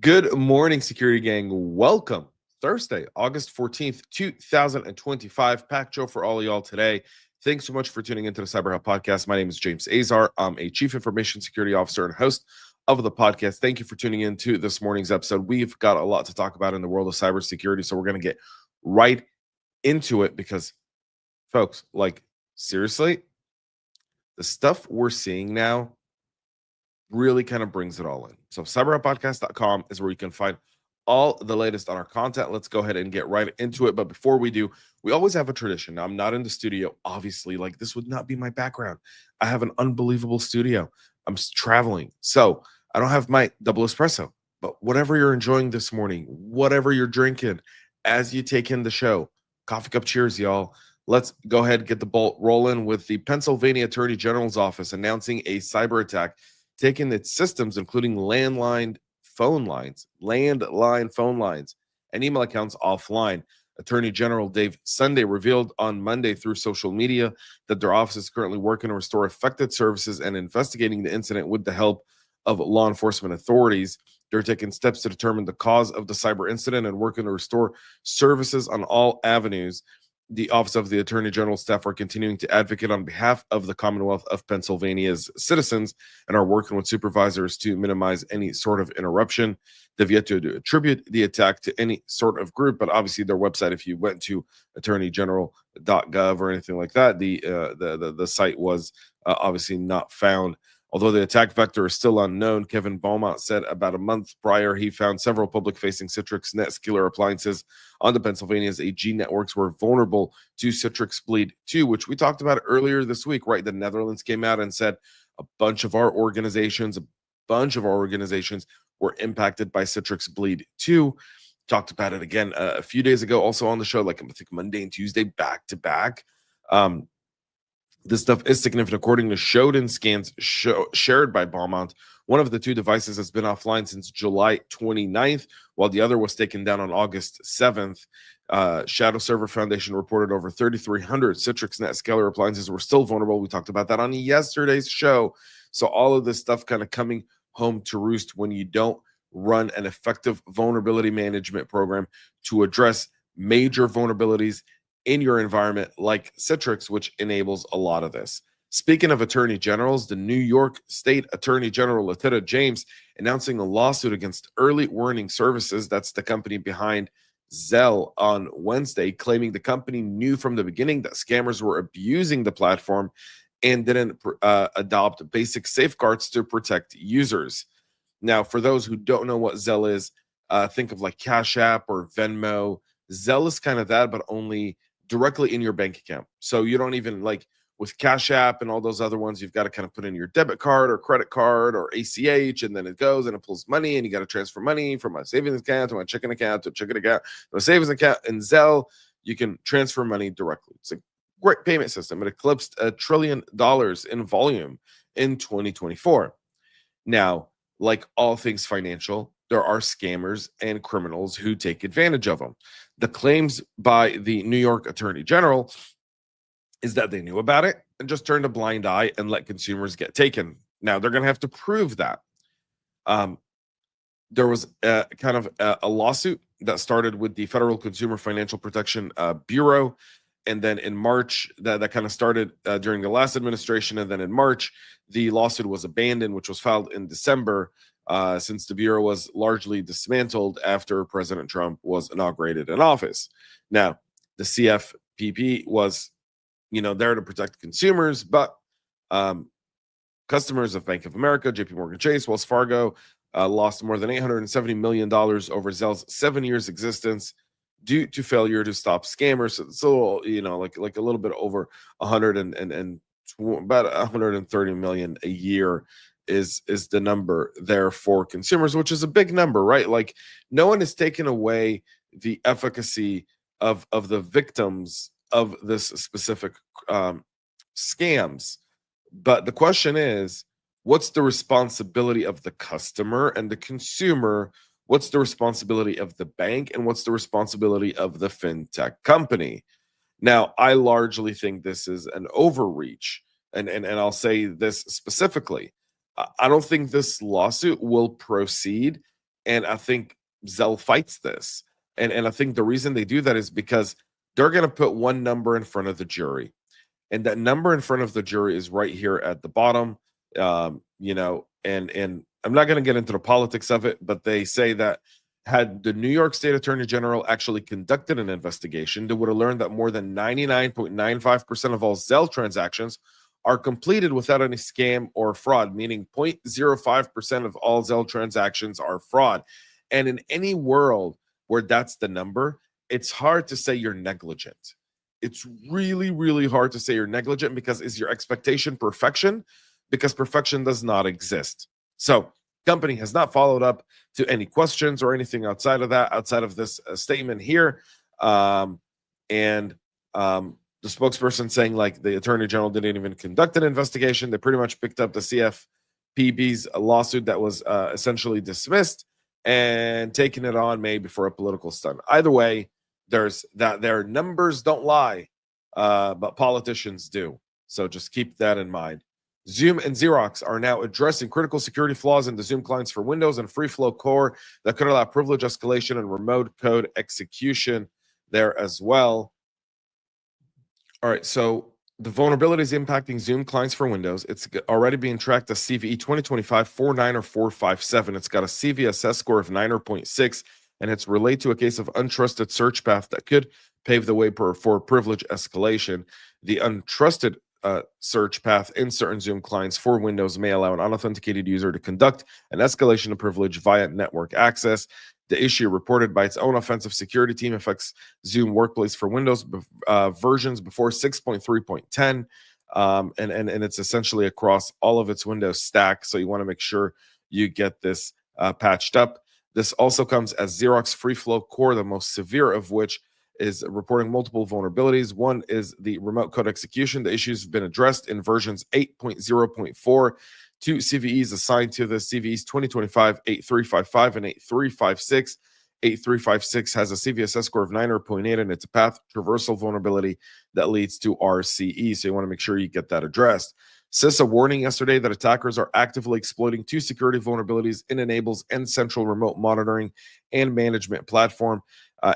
Good morning, security gang. Welcome. Thursday, August 14th, 2025. Pack Joe for all of y'all today. Thanks so much for tuning into the CyberHub Podcast. My name is James Azar. I'm a Chief Information Security Officer and host of the podcast. Thank you for tuning in to this morning's episode. We've got a lot to talk about in the world of cybersecurity, so we're going to get right into it because, folks, seriously, the stuff we're seeing now really kind of brings it all in. So cyberhubpodcast.com is where you can find all the latest on our content. Let's go ahead and get right into it. But before we do, we always have a tradition. Now, I'm not in the studio, obviously. This would not be my background. I have an unbelievable studio. I'm traveling. So I don't have my double espresso. But whatever you're enjoying this morning, whatever you're drinking, as you take in the show, coffee cup cheers, y'all. Let's go ahead and get the ball rolling with the Pennsylvania Attorney General's office announcing a cyber attack taking its systems, including landline phone lines, and email accounts offline. Attorney General Dave Sunday revealed on Monday through social media that their office is currently working to restore affected services and investigating the incident with the help of law enforcement authorities. They're taking steps to determine the cause of the cyber incident and working to restore services on all avenues. The Office of the Attorney General staff are continuing to advocate on behalf of the Commonwealth of Pennsylvania's citizens and are working with supervisors to minimize any sort of interruption. They've yet to attribute the attack to any sort of group, but obviously their website, if you went to attorneygeneral.gov or anything like that, the site was obviously not found. Although the attack vector is still unknown, Kevin Beaumont said about a month prior he found several public-facing Citrix NetScaler appliances on the Pennsylvania's AG networks were vulnerable to Citrix Bleed 2, which we talked about earlier this week, right? The Netherlands came out and said a bunch of our organizations were impacted by Citrix Bleed 2. Talked about it again a few days ago, also on the show, I think Monday and Tuesday back to back. This stuff is significant. According to Shodan scans shared by Beaumont, one of the two devices has been offline since July 29th, while the other was taken down on August 7th. Shadow Server Foundation reported over 3,300 Citrix NetScaler appliances were still vulnerable. We talked about that on yesterday's show. So all of this stuff kind of coming home to roost when you don't run an effective vulnerability management program to address major vulnerabilities in your environment like Citrix, which enables a lot of this. Speaking of attorney generals, the New York State Attorney General Letitia James announcing a lawsuit against Early Warning Services, that's the company behind Zelle, on Wednesday, claiming the company knew from the beginning that scammers were abusing the platform and didn't adopt basic safeguards to protect users. Now, for those who don't know what Zelle is, think of Cash App or Venmo. Zelle is kind of that, but only directly in your bank account. So you don't even with Cash App and all those other ones, you've got to kind of put in your debit card or credit card or ACH, and then it goes and it pulls money, and you got to transfer money from my savings account to my checking account to a checking account to a savings account. In Zelle, you can transfer money directly. It's a great payment system. It eclipsed $1 trillion in volume in 2024. Now, like all things financial, there are scammers and criminals who take advantage of them. The claims by the New York Attorney General is that they knew about it and just turned a blind eye and let consumers get taken. Now, they're going to have to prove that. There was a lawsuit that started with the Federal Consumer Financial Protection Bureau. And then in March, that kind of started during the last administration. And then in March, the lawsuit was abandoned, which was filed in December, since the Bureau was largely dismantled after President Trump was inaugurated in office. Now, the CFPB was, there to protect consumers, but customers of Bank of America, JP Morgan Chase, Wells Fargo lost more than $870 million over Zelle's 7 years existence due to failure to stop scammers. So it's a little, like a little bit over about 130 million a year is the number there for consumers, which is a big number, right? No one is taking away the efficacy of the victims of this specific scams. But the question is, what's the responsibility of the customer and the consumer? What's the responsibility of the bank? And what's the responsibility of the fintech company? Now, I largely think this is an overreach. And I'll say this specifically. I don't think this lawsuit will proceed And I think Zell fights this. And I think the reason they do that is because they're going to put one number in front of the jury. And that number in front of the jury is right here at the bottom. And I'm not going to get into the politics of it, but they say that had the New York State Attorney General actually conducted an investigation, they would have learned that more than 99.95% of all Zelle transactions are completed without any scam or fraud, meaning 0.05% of all Zelle transactions are fraud. And in any world where that's the number, it's hard to say you're negligent. It's really, really hard to say you're negligent, because is your expectation perfection? Because perfection does not exist. So company has not followed up to any questions or anything outside of that, outside of this statement here. And the spokesperson saying like the Attorney General didn't even conduct an investigation. They pretty much picked up the CFPB's lawsuit that was essentially dismissed and taking it on maybe for a political stunt. Either way, there's that their numbers don't lie, but politicians do. So just keep that in mind. Zoom and Xerox are now addressing critical security flaws in the Zoom clients for Windows and FreeFlow Core that could allow privilege escalation and remote code execution there as well. All right, so the vulnerabilities impacting Zoom clients for Windows, it's already being tracked as CVE 2025-49 or 457. It's got a CVSS score of 9.6, and it's related to a case of untrusted search path that could pave the way for privilege escalation. The untrusted search path in certain Zoom clients for Windows may allow an unauthenticated user to conduct an escalation of privilege via network access. The issue, reported by its own offensive security team, affects Zoom Workplace for Windows versions before 6.3.10, and it's essentially across all of its Windows stack. So you want to make sure you get this patched up. This also comes as Xerox FreeFlow Core, the most severe of which is reporting multiple vulnerabilities. One is the remote code execution. The issues have been addressed in versions 8.0.4. Two CVEs assigned to the CVEs 2025-8355 and 8356. 8356 has a CVSS score of 9.8, and it's a path traversal vulnerability that leads to RCE. So you want to make sure you get that addressed. CISA warning yesterday that attackers are actively exploiting two security vulnerabilities in N-able's N-Central remote monitoring and management platform.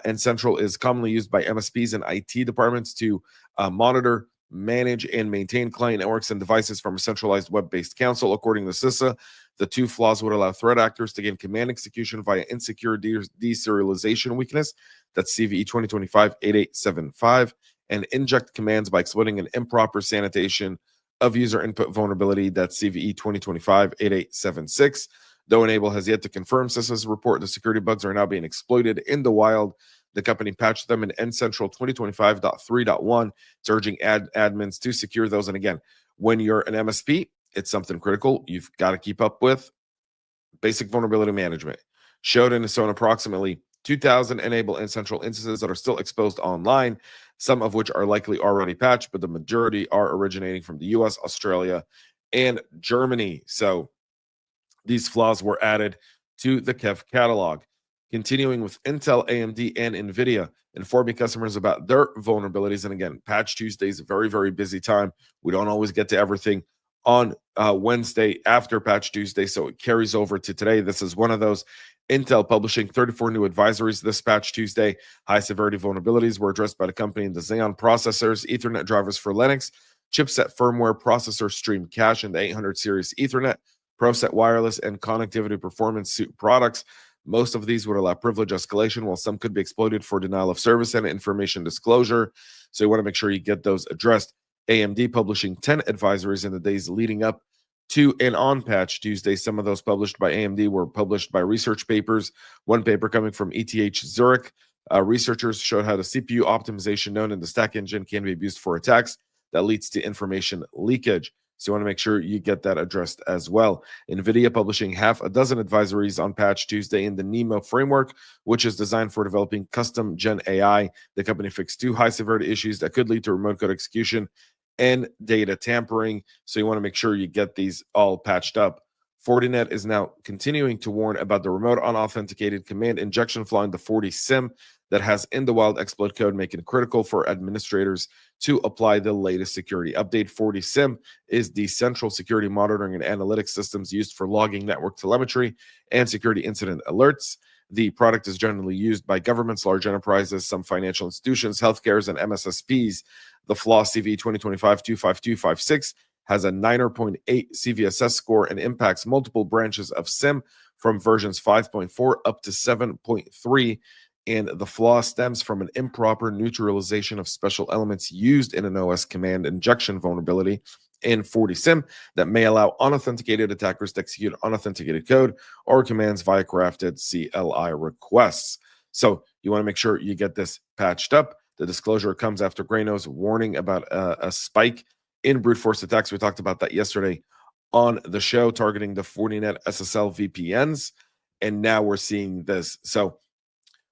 N-Central is commonly used by MSPs and IT departments to monitor, manage, and maintain client networks and devices from a centralized web-based console. According to CISA, the two flaws would allow threat actors to gain command execution via insecure deserialization weakness, that's CVE 2025-8875, and inject commands by exploiting an improper sanitation of user input vulnerability, that's CVE 2025-8876. Though N-able has yet to confirm CISA's report, the security bugs are now being exploited in the wild. The company patched them in N-Central 2025.3.1. It's urging admins to secure those. And again, when you're an MSP, it's something critical you've got to keep up with. Basic vulnerability management. Showed in its own approximately 2,000 N-able N-Central instances that are still exposed online, some of which are likely already patched, but the majority are originating from the US, Australia, and Germany. So these flaws were added to the KEV catalog. Continuing with Intel, AMD, and Nvidia, informing customers about their vulnerabilities. And again, Patch Tuesday is a very, very busy time. We don't always get to everything on Wednesday after Patch Tuesday, so it carries over to today. This is one of those. Intel publishing 34 new advisories this Patch Tuesday. High severity vulnerabilities were addressed by the company in the Xeon processors, Ethernet drivers for Linux, chipset firmware, processor stream cache, and the 800 series Ethernet, ProSet wireless, and connectivity performance suite products. Most of these would allow privilege escalation, while some could be exploited for denial of service and information disclosure. So you want to make sure you get those addressed. AMD publishing 10 advisories in the days leading up to and on Patch Tuesday. Some of those published by AMD were published by research papers. One paper coming from ETH Zurich. Researchers showed how the CPU optimization known in the stack engine can be abused for attacks that leads to information leakage. So you want to make sure you get that addressed as well. Nvidia publishing half a dozen advisories on Patch Tuesday in the NeMo framework, which is designed for developing custom Gen AI. The company fixed two high severity issues that could lead to remote code execution and data tampering. So you want to make sure you get these all patched up. Fortinet is now continuing to warn about the remote unauthenticated command injection flaw in the FortiSIEM that has in the wild exploit code, making it critical for administrators to apply the latest security update. FortiSIEM is the central security monitoring and analytics systems used for logging network telemetry and security incident alerts. The product is generally used by governments, large enterprises, some financial institutions, healthcares, and MSSPs. The Flaw CV 2025-25256 has a 9.8 CVSS score and impacts multiple branches of SIEM from versions 5.4 up to 7.3. And the flaw stems from an improper neutralization of special elements used in an OS command injection vulnerability in FortiSIEM that may allow unauthenticated attackers to execute unauthenticated code or commands via crafted CLI requests. So you want to make sure you get this patched up. The disclosure comes after Grano's warning about a spike in brute force attacks. We talked about that yesterday on the show, targeting the Fortinet SSL VPNs. And now we're seeing this. So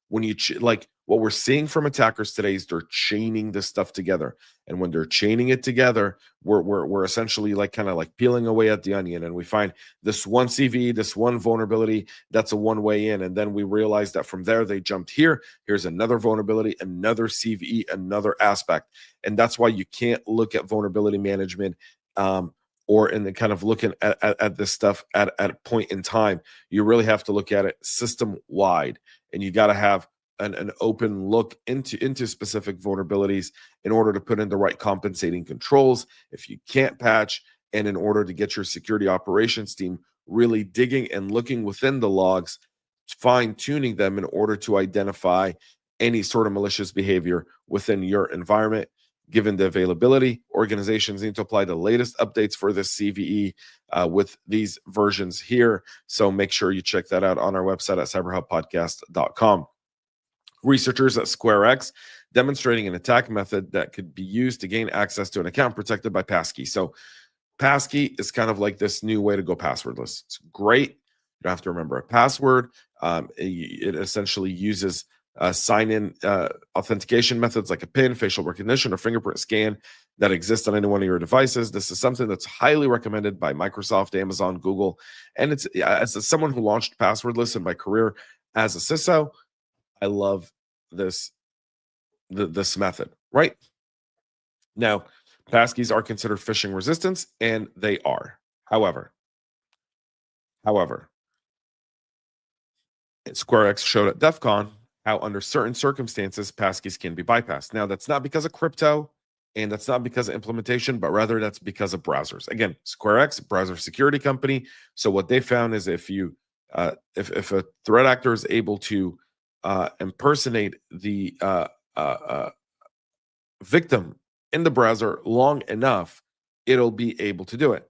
when you like what we're seeing from attackers today is they're chaining this stuff together. And when they're chaining it together, we're essentially like kind of like peeling away at the onion. And we find this one CV, this one vulnerability, that's a one way in. And then we realize that from there, they jumped here. Here's another vulnerability, another CVE, another aspect. And that's why you can't look at vulnerability management or in the kind of looking at this stuff at a point in time. You really have to look at it system wide. And you got to have an open look into specific vulnerabilities in order to put in the right compensating controls. If you can't patch, and in order to get your security operations team really digging and looking within the logs, fine-tuning them in order to identify any sort of malicious behavior within your environment. Given the availability, organizations need to apply the latest updates for this CVE with these versions here. So make sure you check that out on our website at cyberhubpodcast.com. Researchers at SquareX demonstrating an attack method that could be used to gain access to an account protected by Passkey. So Passkey is kind of like this new way to go passwordless. It's great. You don't have to remember a password. It essentially uses sign-in authentication methods like a PIN, facial recognition, or fingerprint scan that exist on any one of your devices. This is something that's highly recommended by Microsoft, Amazon, Google. And it's as someone who launched passwordless in my career as a CISO, I love this method, right? Now, passkeys are considered phishing resistant, and they are. However, SquareX showed at DEF CON how under certain circumstances, passkeys can be bypassed. Now, that's not because of crypto, and that's not because of implementation, but rather that's because of browsers. Again, SquareX, browser security company. So what they found is if a threat actor is able to impersonate the victim in the browser long enough, it'll be able to do it.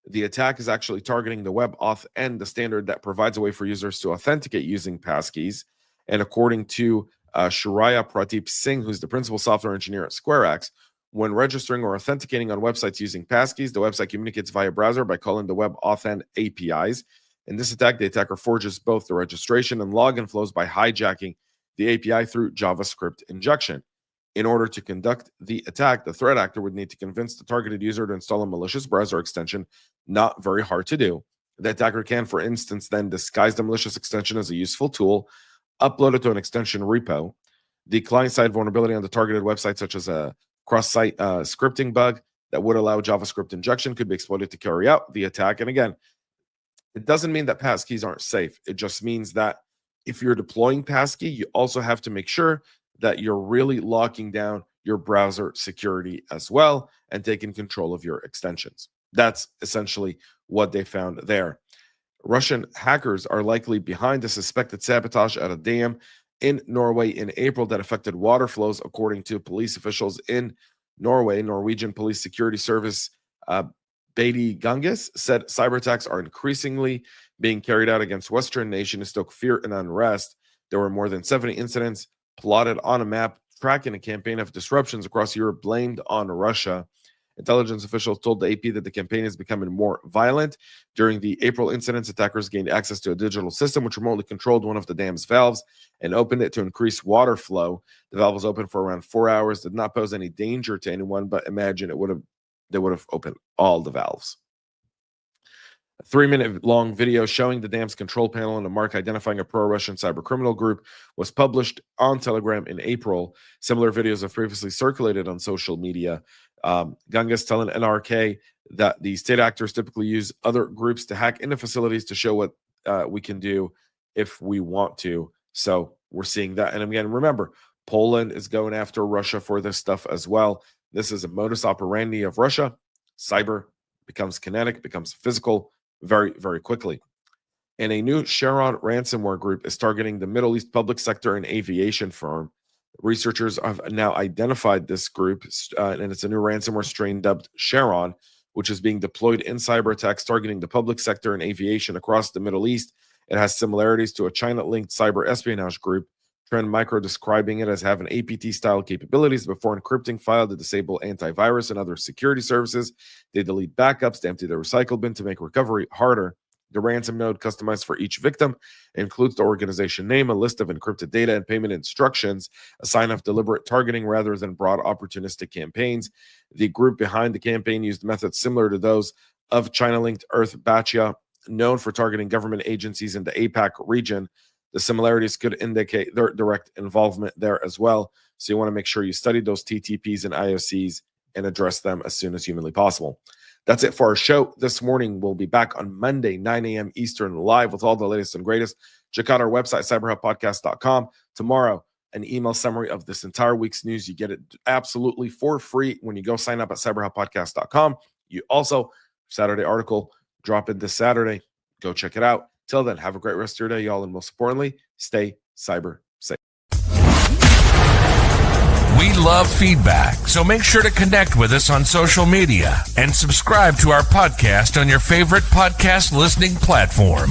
The attack is actually targeting the WebAuthn, the standard that provides a way for users to authenticate using passkeys. And according to Shuraya Pradeep Singh, who's the principal software engineer at SquareX, when registering or authenticating on websites using passkeys, the website communicates via browser by calling the WebAuthn APIs. In this attack, the attacker forges both the registration and login flows by hijacking the API through JavaScript injection. In order to conduct the attack, the threat actor would need to convince the targeted user to install a malicious browser extension. Not very hard to do. The attacker can, for instance, then disguise the malicious extension as a useful tool, upload it to an extension repo. The client-side vulnerability on the targeted website, such as a cross-site scripting bug that would allow JavaScript injection, could be exploited to carry out the attack. And again, it doesn't mean that passkeys aren't safe. It just means that if you're deploying passkey, you also have to make sure that you're really locking down your browser security as well and taking control of your extensions. That's essentially what they found there. Russian hackers are likely behind the suspected sabotage at a dam in Norway in April that affected water flows, according to police officials in Norway. Norwegian Police Security Service Beatty Ganges said cyber attacks are increasingly being carried out against Western nations to stoke fear and unrest. There were more than 70 incidents plotted on a map tracking a campaign of disruptions across Europe blamed on Russia. Intelligence officials told the AP that the campaign is becoming more violent. During the April incidents, attackers gained access to a digital system which remotely controlled one of the dam's valves and opened it to increase water flow. The valve was open for around 4 hours, did not pose any danger to anyone, but imagine they would have opened all the valves. A 3-minute long video showing the dam's control panel and a mark identifying a pro-Russian cybercriminal group was published on Telegram in April. Similar videos have previously circulated on social media. Ganga's telling NRK that the state actors typically use other groups to hack into facilities to show what we can do if we want to. So we're seeing that. And again, remember, Poland is going after Russia for this stuff as well. This is a modus operandi of Russia. Cyber becomes kinetic, becomes physical very, very quickly. And a new Sharon ransomware group is targeting the Middle East public sector and aviation firm. Researchers have now identified this group, and it's a new ransomware strain dubbed Sharon, which is being deployed in cyber attacks targeting the public sector and aviation across the Middle East. It has similarities to a China-linked cyber espionage group, Trend Micro describing it as having APT-style capabilities before encrypting file to disable antivirus and other security services. They delete backups to empty the recycle bin to make recovery harder. The ransom node customized for each victim includes the organization name, a list of encrypted data, and payment instructions, a sign of deliberate targeting rather than broad opportunistic campaigns. The group behind the campaign used methods similar to those of China-linked Earth Bachia, known for targeting government agencies in the APAC region. The similarities could indicate their direct involvement there as well. So you want to make sure you study those TTPs and IOCs and address them as soon as humanly possible. That's it for our show this morning. We'll be back on Monday, 9 a.m. Eastern, live with all the latest and greatest. Check out our website, cyberhubpodcast.com. Tomorrow, an email summary of this entire week's news. You get it absolutely for free when you go sign up at cyberhubpodcast.com. You also, Saturday article, drop in this Saturday. Go check it out. Till then, have a great rest of your day, y'all. And most importantly, stay cyber safe. We love feedback, so make sure to connect with us on social media and subscribe to our podcast on your favorite podcast listening platform.